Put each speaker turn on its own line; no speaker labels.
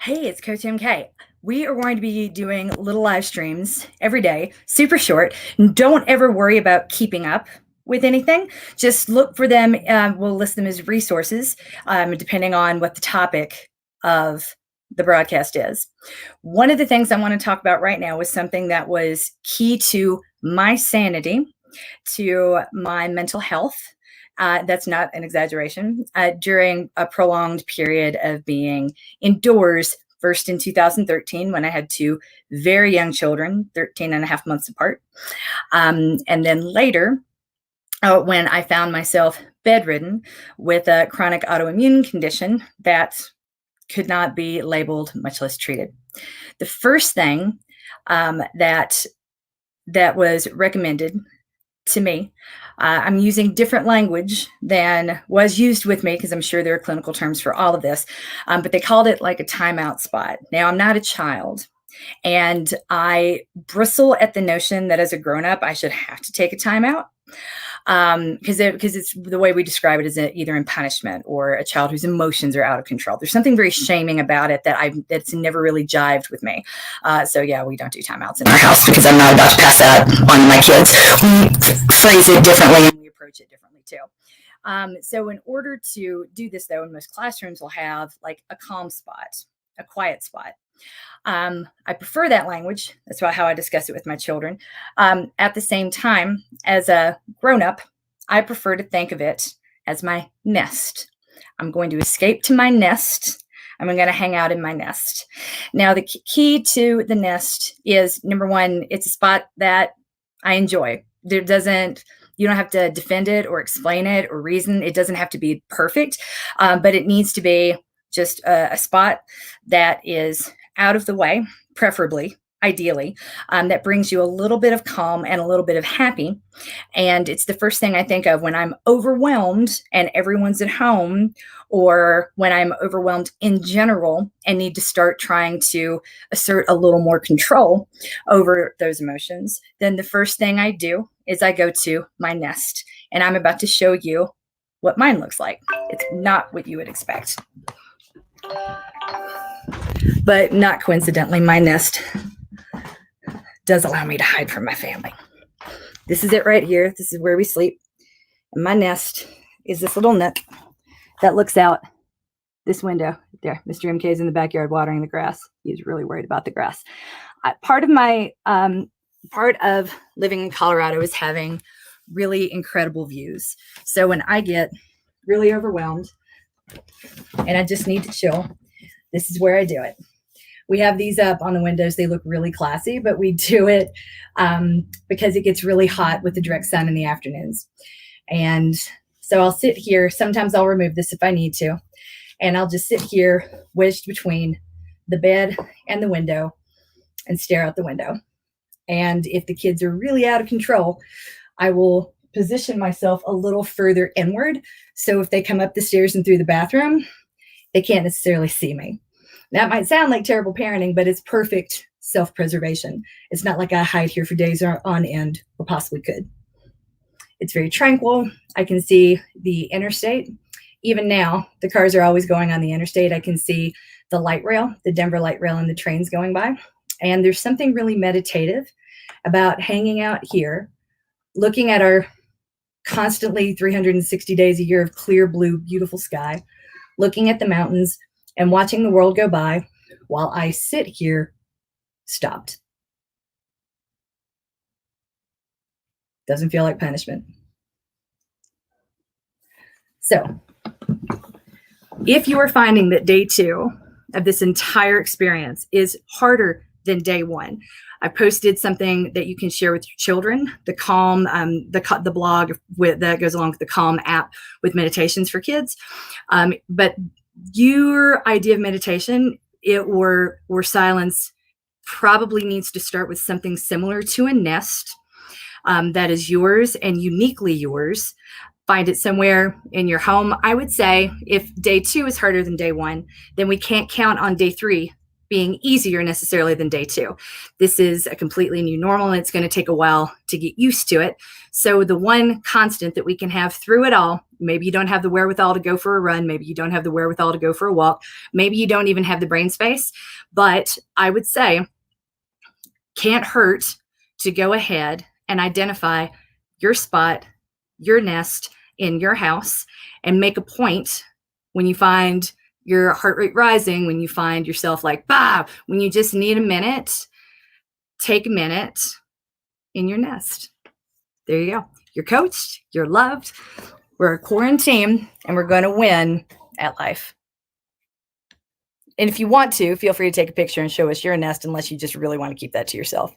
Hey, it's Coach MK. We are going to be doing little live streams every day, super short. Don't ever worry about keeping up with anything. Just look for them. We'll list them as resources, depending on what the topic of the broadcast is. One of the things I want to talk about right now was something that was key to my sanity, to my mental health. That's not an exaggeration. During a prolonged period of being indoors, first in 2013 when I had two very young children, 13 and a half months apart. And then later, when I found myself bedridden with a chronic autoimmune condition that could not be labeled, much less treated. The first thing that was recommended to me. I'm using different language than was used with me because I'm sure there are clinical terms for all of this, but they called it like a timeout spot. Now, I'm not a child, and I bristle at the notion that as a grown-up, I should have to take a timeout because it's the way we describe it is either in punishment or a child whose emotions are out of control. There's something very shaming about it that's never really jived with me. So yeah, we don't do timeouts in our house because I'm not about to pass that on to my kids. We phrase it differently and we approach it differently too. So in order to do this though, in most classrooms will have like a calm spot, a quiet spot. I prefer that language. That's how I discuss it with my children. At the same time, as a grown-up, I prefer to think of it as my nest. I'm going to escape to my nest. I'm going to hang out in my nest. Now, the key to the nest is, number one, it's a spot that I enjoy. You don't have to defend it or explain it or reason. It doesn't have to be perfect, but it needs to be just a spot that is out of the way, preferably, ideally, that brings you a little bit of calm and a little bit of happy. And it's the first thing I think of when I'm overwhelmed and everyone's at home, or when I'm overwhelmed in general and need to start trying to assert a little more control over those emotions. Then the first thing I do is I go to my nest, and I'm about to show you what mine looks like. It's not what you would expect. But not coincidentally, my nest does allow me to hide from my family. This is it right here. This is where we sleep. And my nest is this little nook that looks out this window. There, Mr. MK is in the backyard watering the grass. He's really worried about the grass. Part of living in Colorado is having really incredible views. So when I get really overwhelmed and I just need to chill, this is where I do it. We have these up on the windows. They look really classy, but we do it because it gets really hot with the direct sun in the afternoons. And so I'll sit here. Sometimes I'll remove this if I need to. And I'll just sit here wedged between the bed and the window and stare out the window. And if the kids are really out of control, I will position myself a little further inward. So if they come up the stairs and through the bathroom, they can't necessarily see me. That might sound like terrible parenting, but it's perfect self-preservation. It's not like I hide here for days on end or possibly could. It's very tranquil. I can see the interstate. Even now, the cars are always going on the interstate. I can see the light rail, the Denver light rail, and the trains going by. And there's something really meditative about hanging out here, looking at our constantly 360 days a year of clear blue, beautiful sky, looking at the mountains and watching the world go by while I sit here stopped. Doesn't feel like punishment. So if you are finding that day 2 of this entire experience is harder than day 1, I posted something that you can share with your children, the Calm, the blog that goes along with the Calm app with meditations for kids. But your idea of meditation or silence probably needs to start with something similar to a nest that is yours and uniquely yours. Find it somewhere in your home. I would say if day 2 is harder than day 1, then we can't count on day 3 being easier necessarily than day 2. This is a completely new normal, and it's going to take a while to get used to it. So the one constant that we can have through it all, maybe you don't have the wherewithal to go for a run, maybe you don't have the wherewithal to go for a walk, maybe you don't even have the brain space, but I would say can't hurt to go ahead and identify your spot, your nest in your house, and make a point when you find your heart rate rising, when you find yourself like, bah, when you just need a minute, take a minute in your nest. There you go. You're coached, you're loved. We're a Quaranteam, and we're going to win at life. And if you want to, feel free to take a picture and show us your nest, unless you just really want to keep that to yourself.